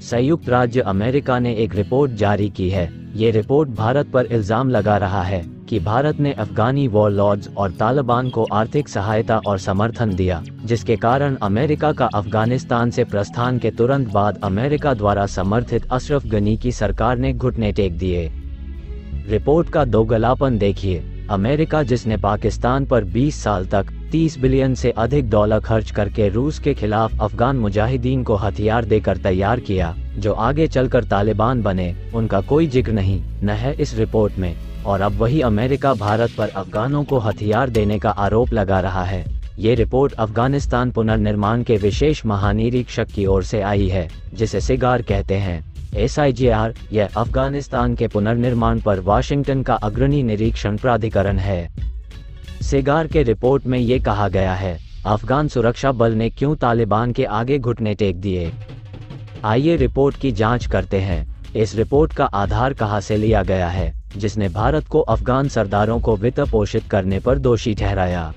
संयुक्त राज्य अमेरिका ने एक रिपोर्ट जारी की है। ये रिपोर्ट भारत पर इल्जाम लगा रहा है कि भारत ने अफगानी वॉरलॉर्ड्स और तालिबान को आर्थिक सहायता और समर्थन दिया, जिसके कारण अमेरिका का अफगानिस्तान से प्रस्थान के तुरंत बाद अमेरिका द्वारा समर्थित अशरफ गनी की सरकार ने घुटने टेक दिए। रिपोर्ट का दोगलापन देखिए। अमेरिका, जिसने पाकिस्तान पर 20 साल तक 30 बिलियन से अधिक डॉलर खर्च करके रूस के खिलाफ अफगान मुजाहिदीन को हथियार देकर तैयार किया, जो आगे चलकर तालिबान बने, उनका कोई जिक्र नहीं न है इस रिपोर्ट में। और अब वही अमेरिका भारत पर अफगानों को हथियार देने का आरोप लगा रहा है। ये रिपोर्ट अफगानिस्तान पुनर्निर्माण के विशेष महानिरीक्षक की ओर से आई है, जिसे सिगार कहते हैं। SIGR यह अफगानिस्तान के पुनर्निर्माण पर वाशिंगटन का अग्रणी निरीक्षण प्राधिकरण है। सिगार के रिपोर्ट में ये कहा गया है, अफगान सुरक्षा बल ने क्यों तालिबान के आगे घुटने टेक दिए। आइए रिपोर्ट की जांच करते हैं। इस रिपोर्ट का आधार कहां से लिया गया है, जिसने भारत को अफगान सरदारों को वित्त पोषित करने पर दोषी ठहराया।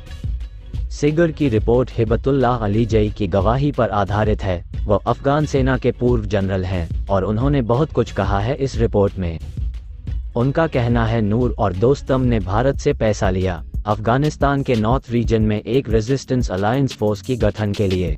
सिगर की रिपोर्ट हिबतुल्लाह अली जई की गवाही पर आधारित है। वह अफगान सेना के पूर्व जनरल हैं और उन्होंने बहुत कुछ कहा है इस रिपोर्ट में। उनका कहना है, नूर और दोस्तम ने भारत से पैसा लिया अफगानिस्तान के नॉर्थ रीजन में एक रेजिस्टेंस अलायंस फोर्स की गठन के लिए।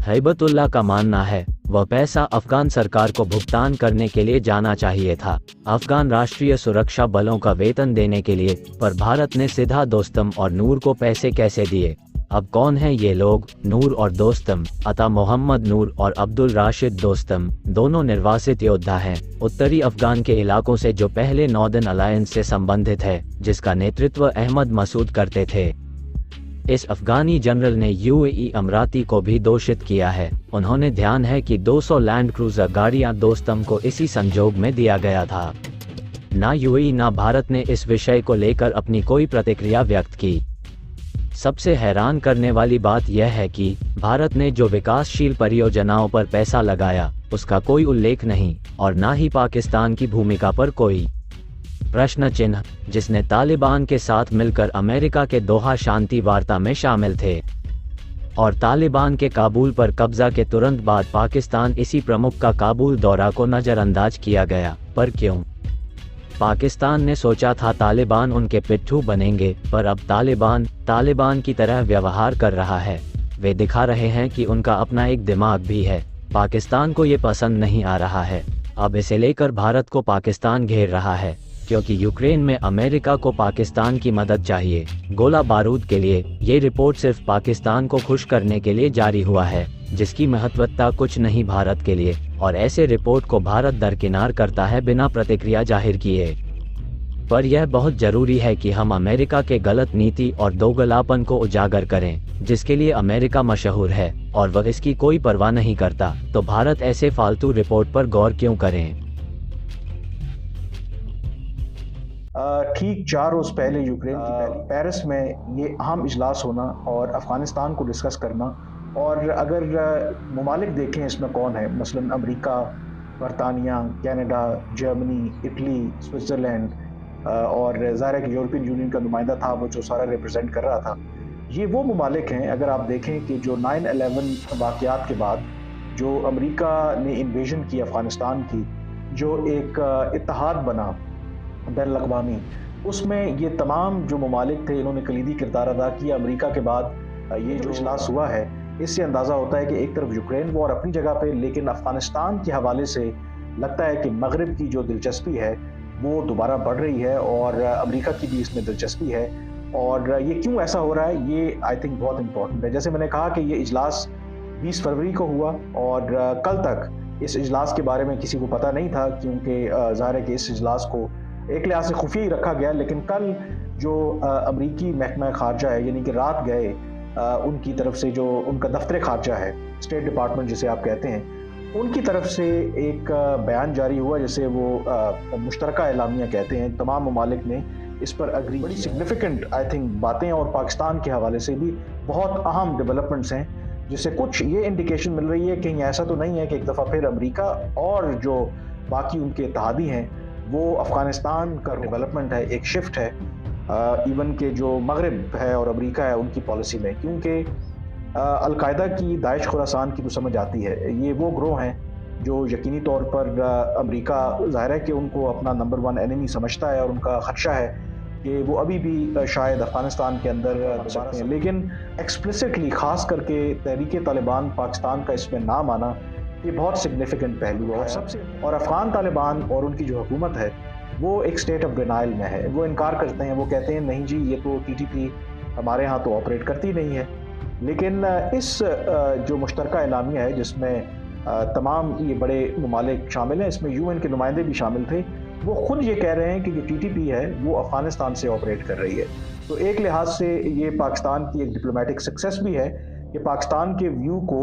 हिबतुल्लाह का मानना है, वह पैसा अफगान सरकार को भुगतान करने के लिए जाना चाहिए था, अफगान राष्ट्रीय सुरक्षा बलों का वेतन देने के लिए, पर भारत ने सीधा दोस्तम और नूर को पैसे कैसे दिए। अब कौन है ये लोग? नूर और दोस्तम अता मोहम्मद नूर और अब्दुल राशिद दोस्तम दोनों निर्वासित योद्धा हैं, उत्तरी अफगान के इलाकों से, जो पहले नॉर्दर्न अलायंस से संबंधित है, जिसका नेतृत्व अहमद मसूद करते थे। इस अफगानी जनरल ने UAE अमराती को भी दोषित किया है। उन्होंने ध्यान है कि 200 लैंड क्रूजर गाड़ियां दोस्तम को इसी संजोग में दिया गया था। ना UAE ना भारत ने इस विषय को लेकर अपनी कोई प्रतिक्रिया व्यक्त की। सबसे हैरान करने वाली बात यह है कि भारत ने जो विकासशील परियोजनाओं पर पैसा लगाया, उसका कोई उल्लेख नहीं, और ना ही पाकिस्तान की भूमिका पर कोई प्रश्न चिन्ह, जिसने तालिबान के साथ मिलकर अमेरिका के दोहा शांति वार्ता में शामिल थे। और तालिबान के काबुल पर कब्जा के तुरंत बाद पाकिस्तान इसी प्रमुख का काबुल दौरा को नजरअंदाज किया गया। पर क्यों? पाकिस्तान ने सोचा था तालिबान उनके पिट्ठू बनेंगे, पर अब तालिबान की तरह व्यवहार कर रहा है। वे दिखा रहे हैं कि उनका अपना एक दिमाग भी है। पाकिस्तान को ये पसंद नहीं आ रहा है। अब इसे लेकर भारत को पाकिस्तान घेर रहा है, क्योंकि यूक्रेन में अमेरिका को पाकिस्तान की मदद चाहिए गोला बारूद के लिए। ये रिपोर्ट सिर्फ पाकिस्तान को खुश करने के लिए जारी हुआ है, जिसकी महत्वता कुछ नहीं भारत के लिए, और ऐसे रिपोर्ट को भारत दरकिनार करता है बिना प्रतिक्रिया जाहिर किए। पर यह बहुत जरूरी है कि हम अमेरिका के गलत नीति और दोगलापन को उजागर करें, जिसके लिए अमेरिका मशहूर है, और वह इसकी कोई परवाह नहीं करता। तो भारत ऐसे फालतू रिपोर्ट पर गौर क्यों करें? ठीक 4 रोज़ पहले यूक्रेन की पेरिस में ये अहम इजलास होना और अफ़गानिस्तान को डिस्कस करना, और अगर ममालिक देखें इसमें कौन है, मसलन अमेरिका, बरतानिया, कनाडा, जर्मनी, इटली, स्विट्ज़रलैंड और ज़ाहिर है कि यूरोपियन यूनियन का नुमाइंदा था वो जो सारा रिप्रेजेंट कर रहा था। ये वो ममालिक हैं, अगर आप देखें कि जो 9/11 वाक़यात के बाद जो अमेरिका ने इन्वेजन की अफ़गानिस्तान की, जो एक इत्तेहाद बना बैनुल-अक़वामी, उसमें ये तमाम जो ममालिक थे, इन्होंने कलीदी किरदार अदा किया। अमेरिका के बाद ये जो इजलास हुआ है, इससे अंदाज़ा होता है कि एक तरफ यूक्रेन वॉर अपनी जगह पे, लेकिन अफ़गानिस्तान के हवाले से लगता है कि मगरिब की जो दिलचस्पी है वो दोबारा बढ़ रही है, और अमेरिका की भी इसमें दिलचस्पी है। और ये क्यों ऐसा हो रहा है, ये आई थिंक बहुत इंपॉर्टेंट है। जैसे मैंने कहा कि ये इजलास 20 फरवरी को हुआ, और कल तक इस इजलास के बारे में किसी को पता नहीं था, क्योंकि ज़ाहिर है कि इस इजलास को एक लिहाज से खुफिया ही रखा गया। लेकिन कल जो अमरीकी महकमा खारजा है, यानी कि रात गए उनकी तरफ से, जो उनका दफ्तर खारजा है, स्टेट डिपार्टमेंट जिसे आप कहते हैं, उनकी तरफ से एक बयान जारी हुआ, जिसे वो मुश्तरका एलामिया कहते हैं। तमाम ममालिक ने इस पर अग्री। बड़ी सिग्निफिकेंट आई थिंक बातें, और पाकिस्तान के हवाले से भी बहुत अहम डेवलपमेंट्स हैं, जिससे कुछ ये इंडिकेशन मिल रही है कि ऐसा तो नहीं है कि एक दफ़ा फिर अमेरिका और जो बाकी उनके इत्तेहादी हैं वो अफ़गानिस्तान का डेवलपमेंट है, एक शिफ्ट है इवन के जो मगरिब है और अमेरिका है उनकी पॉलिसी में, क्योंकि अलकायदा की, दाइश खुरासान की तो समझ आती है। ये वो ग्रोह हैं जो यकीनी तौर पर अमेरिका ज़ाहिर है कि उनको अपना नंबर 1 एनिमी समझता है और उनका ख़दशा है कि वो अभी भी शायद अफ़गानिस्तान के अंदर घुस सकते हैं। लेकिन एक्सप्लिसिटली ख़ास करके तहरीक तालिबान पाकिस्तान का इसमें नाम आना ये बहुत सिग्निफिकेंट पहलू है। और अफ़गान तालिबान और उनकी जो हुकूमत है वो एक स्टेट ऑफ डिनाइल में है। वो इनकार करते हैं, वो कहते हैं नहीं जी ये तो TTP हमारे यहाँ तो ऑपरेट करती नहीं है। लेकिन इस जो मुश्तरका एलामिया है जिसमें तमाम ये बड़े ममालिक शामिल हैं, इसमें UN के नुमाइंदे भी शामिल थे, वो खुद ये कह रहे हैं कि जो TTP है वो अफ़गानिस्तान से ऑपरेट कर रही है। तो एक लिहाज से ये पाकिस्तान की एक डिप्लोमेटिक सक्सेस भी है कि पाकिस्तान के व्यू को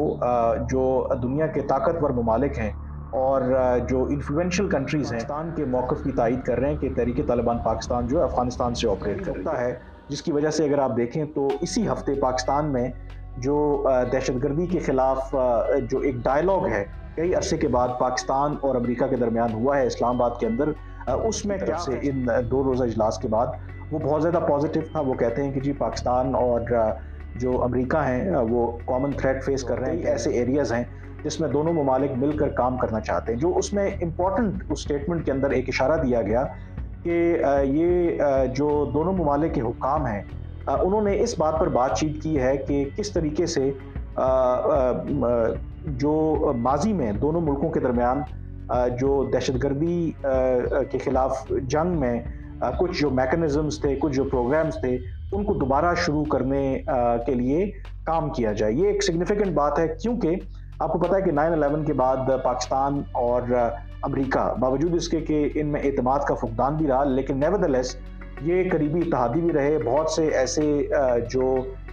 जो दुनिया के ताकतवर ममालिक हैं और जो इन्फ्लुएंशियल कंट्रीज़ हैं पाकिस्तान के मौक़िफ़ की तायीद कर रहे हैं कि तहरीक तालिबान पाकिस्तान जो है अफ़गानिस्तान से ऑपरेट करता है, जिसकी वजह से अगर आप देखें तो इसी हफ्ते पाकिस्तान में जो दहशतगर्दी के ख़िलाफ़ जो एक डायलॉग है कई अरसे के बाद पाकिस्तान और अमेरिका के दरमियान हुआ है इस्लामाबाद के अंदर, उसमें क्या से इन 2 रोज़ा इजलास के बाद वो बहुत ज़्यादा पॉजिटिव था। वो कहते हैं कि जी पाकिस्तान और जो अमेरिका हैं वो कॉमन थ्रेट फेस कर रहे हैं। ऐसे एरियाज़ हैं जिसमें दोनों ममालिक मिलकर काम करना चाहते हैं। जो उसमें इम्पॉर्टेंट उस स्टेटमेंट के अंदर एक इशारा दिया गया कि ये जो दोनों ममालिक के हुक्काम हैं उन्होंने इस बात पर बातचीत की है कि किस तरीके से जो माजी में दोनों मुल्कों के दरमियान जो दहशतगर्दी के ख़िलाफ़ जंग में कुछ जो मैकेनिज़म्स थे, कुछ जो प्रोग्राम्स थे, उनको दोबारा शुरू करने के लिए काम किया जाए। ये एक सिग्निफिकेंट बात है क्योंकि आपको पता है कि 9/11 के बाद पाकिस्तान और अमेरिका बावजूद इसके कि इनमें एतमाद का फुकदान भी रहा, लेकिन नेवरदलेस ये करीबी इत्तेहादी भी रहे। बहुत से ऐसे जो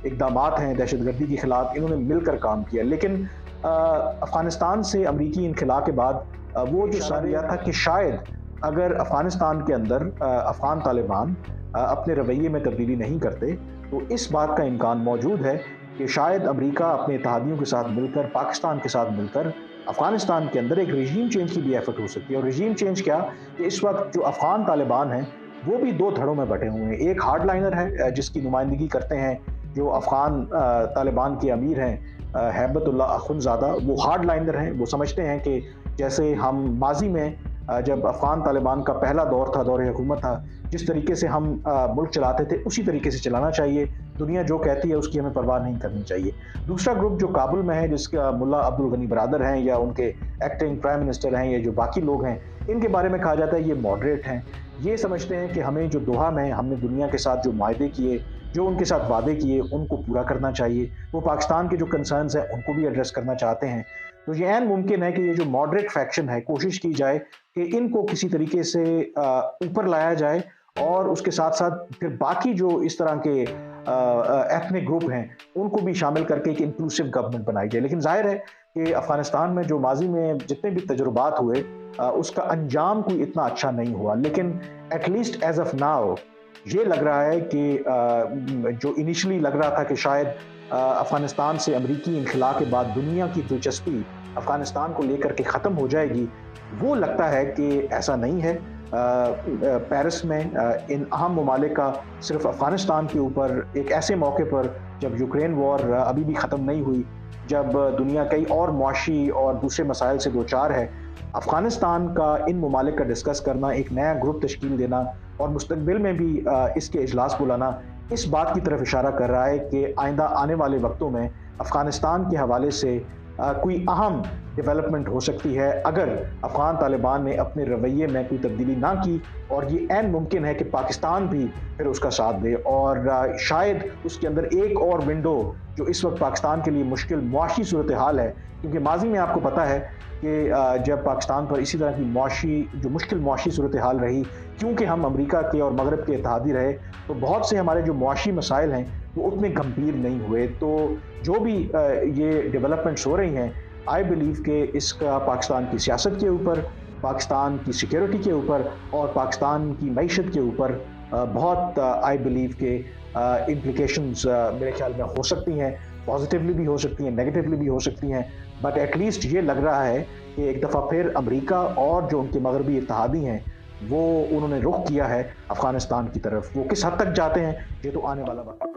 इक़दामात हैं दहशतगर्दी के ख़िलाफ़ इन्होंने मिलकर काम किया। लेकिन अफ़गानिस्तान से अमरीकी इनखला के बाद वो जो इशारा दिया था कि शायद अगर अफ़गानिस्तान के अंदर अफ़गान तालिबान अपने रवैये में तब्दीली नहीं करते तो इस बात का इम्कान मौजूद है कि शायद अमेरिका अपने इत्तेहादियों के साथ मिलकर, पाकिस्तान के साथ मिलकर अफ़गानिस्तान के अंदर एक रजीम चेंज की भी एफर्ट हो सकती है। और रजीम चेंज क्या कि इस वक्त जो अफ़गान तालिबान हैं वो भी 2 धड़ों में बटे हुए हैं। एक हार्डलाइनर है जिसकी नुमाइंदगी करते हैं जो अफ़गान तालिबान के अमीर हैं हैबतुल्ला अखुंज़ादा। वो हार्डलाइनर हैं, वो समझते हैं कि जैसे हम माजी में जब अफ़गान तालिबान का पहला दौर था, दौर हुकूमत था, जिस तरीके से हम मुल्क चलाते थे उसी तरीके से चलाना चाहिए, दुनिया जो कहती है उसकी हमें परवाह नहीं करनी चाहिए। दूसरा ग्रुप जो काबुल में है जिसका मुल्ला अब्दुल गनी बरादर हैं या उनके एक्टिंग प्राइम मिनिस्टर हैं या जो बाकी लोग हैं, इनके बारे में कहा जाता है ये मॉडरेट हैं। ये समझते हैं कि हमें जो दोहा में हमने दुनिया के साथ जो मायदे किए, जो उनके साथ वादे किए, उनको पूरा करना चाहिए। वो पाकिस्तान के जो कंसर्न्स हैं उनको भी एड्रेस करना चाहते हैं। तो ये ऐन मुमकिन है कि ये जो मॉडरेट फैक्शन है कोशिश की जाए कि इनको किसी तरीके से ऊपर लाया जाए और उसके साथ साथ फिर बाकी जो इस तरह के एथनिक ग्रुप हैं उनको भी शामिल करके एक इंक्लूसिव गवर्नमेंट बनाई जाए। लेकिन जाहिर है कि अफ़गानिस्तान में जो माजी में जितने भी तजुर्बात हुए उसका अंजाम कोई इतना अच्छा नहीं हुआ। लेकिन एटलीस्ट एज ऑफ नाउ ये लग रहा है कि जो इनिशियली लग रहा था कि शायद अफ़गानिस्तान से अमरीकी इनखला के बाद दुनिया की दिलचस्पी अफ़गानिस्तान को लेकर के ख़त्म हो जाएगी, वो लगता है कि ऐसा नहीं है। पेरिस में इन अहम ममालिक का सिर्फ अफ़गानिस्तान के ऊपर एक ऐसे मौके पर जब यूक्रेन वॉर अभी भी ख़त्म नहीं हुई, जब दुनिया कई और मुआशी और दूसरे मसाइल से दो चार है, अफ़गानिस्तान का इन ममालिक का डिस्कस करना, एक नया ग्रुप तश्कील देना और मुस्तकबिल में भी इसके इजलास बुलाना इस बात की तरफ इशारा कर रहा है कि आइंदा आने वाले वक्तों में अफ़गानिस्तान के हवाले से कोई अहम डेवलपमेंट हो सकती है अगर अफ़गान तालिबान ने अपने रवैये में कोई तब्दीली ना की। और ये ऐन मुमकिन है कि पाकिस्तान भी फिर उसका साथ दे और शायद उसके अंदर एक और विंडो जो इस वक्त पाकिस्तान के लिए मुश्किल मुआशी सूरत हाल है, क्योंकि माजी में आपको पता है कि जब पाकिस्तान पर इसी तरह की जो मुश्किल मुआशी सूरत हाल रही, क्योंकि हम अमेरिका के और मगरब के इत्तेहादी रहे, तो बहुत से हमारे जो मुआशी मसाइल हैं वो उतने गंभीर नहीं हुए। तो जो भी ये डेवलपमेंट्स हो रही हैं, आई बिलीव कि इसका पाकिस्तान की सियासत के ऊपर, पाकिस्तान की सिक्योरिटी के ऊपर और पाकिस्तान की मईशत के ऊपर बहुत आई बिलीव के इम्प्लिकेशंस मेरे ख्याल में हो सकती हैं। पॉजिटिवली भी हो सकती हैं, नेगेटिवली भी हो सकती हैं, बट एटलीस्ट ये लग रहा है कि एक दफ़ा फिर अमेरिका और जो उनके मगरबी इत्तेहादी हैं वो उन्होंने रुख किया है अफ़गानिस्तान की तरफ। वो किस हद तक जाते हैं ये तो आने वाला वक्त